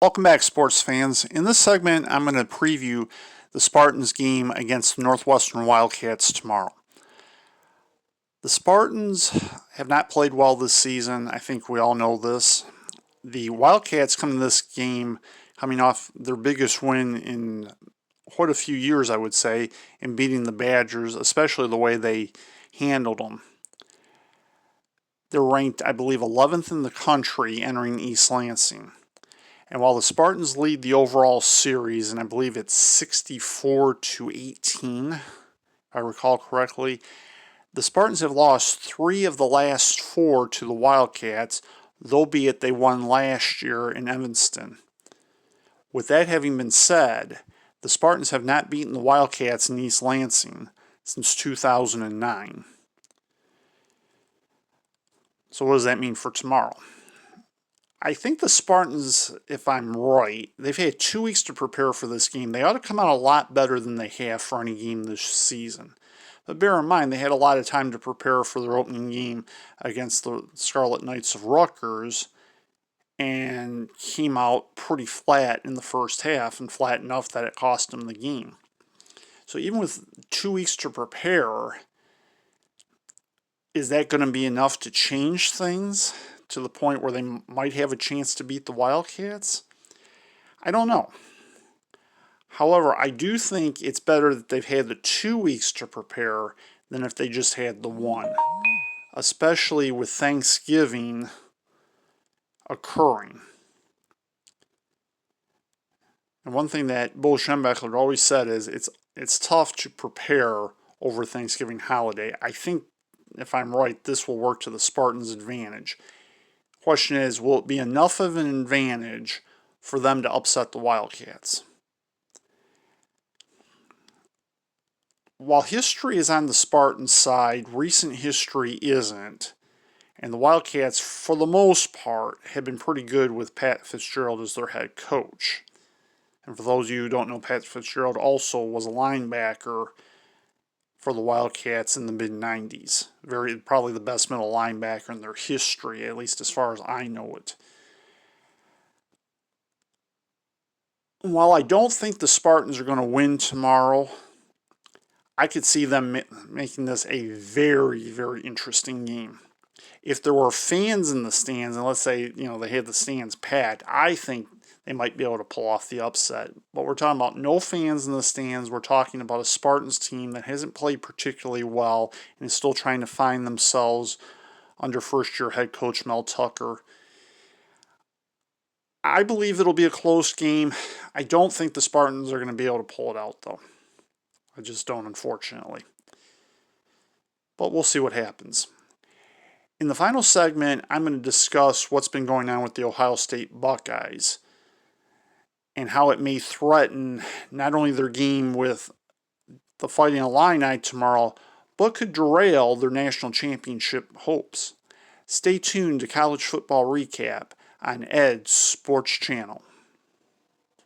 Welcome back, sports fans. In this segment, I'm going to preview the Spartans game against the Northwestern Wildcats tomorrow. The Spartans have not played well this season. I think we all know this. The Wildcats come to this game coming off their biggest win in quite a few years, I would say, in beating the Badgers, especially the way they handled them. They're ranked, I believe, 11th in the country entering East Lansing. And while the Spartans lead the overall series, and I believe it's 64-18, if I recall correctly, the Spartans have lost 3 of the last 4 to the Wildcats, albeit they won last year in Evanston. With that having been said, the Spartans have not beaten the Wildcats in East Lansing since 2009. So what does that mean for tomorrow? I think the Spartans, if I'm right, they've had 2 weeks to prepare for this game. They ought to come out a lot better than they have for any game this season. But bear in mind, they had a lot of time to prepare for their opening game against the Scarlet Knights of Rutgers and came out pretty flat in the first half, and flat enough that it cost them the game. So even with 2 weeks to prepare, is that going to be enough to change things to the point where they might have a chance to beat the Wildcats? I don't know. However, I do think it's better that they've had the 2 weeks to prepare than if they just had the 1, especially with Thanksgiving occurring. And one thing that Bo Schembechler always said is it's tough to prepare over Thanksgiving holiday. I think, if I'm right, this will work to the Spartans' advantage. Question is, will it be enough of an advantage for them to upset the Wildcats? While history is on the Spartans' side, recent history isn't. And the Wildcats, for the most part, have been pretty good with Pat Fitzgerald as their head coach. And for those of you who don't know, Pat Fitzgerald also was a linebacker for the Wildcats in the mid-90s. Probably the best middle linebacker in their history, at least as far as I know it. While I don't think the Spartans are going to win tomorrow, I could see them making this a very, very interesting game. If there were fans in the stands, and let's say, they had the stands packed, I think they might be able to pull off the upset. But we're talking about no fans in the stands. We're talking about a Spartans team that hasn't played particularly well and is still trying to find themselves under first-year head coach Mel Tucker. I believe it'll be a close game. I don't think the Spartans are going to be able to pull it out, though. I just don't, unfortunately. But we'll see what happens. In the final segment, I'm going to discuss what's been going on with the Ohio State Buckeyes and how it may threaten not only their game with the Fighting Illini tomorrow, but could derail their national championship hopes. Stay tuned to College Football Recap on Ed's Sports Channel.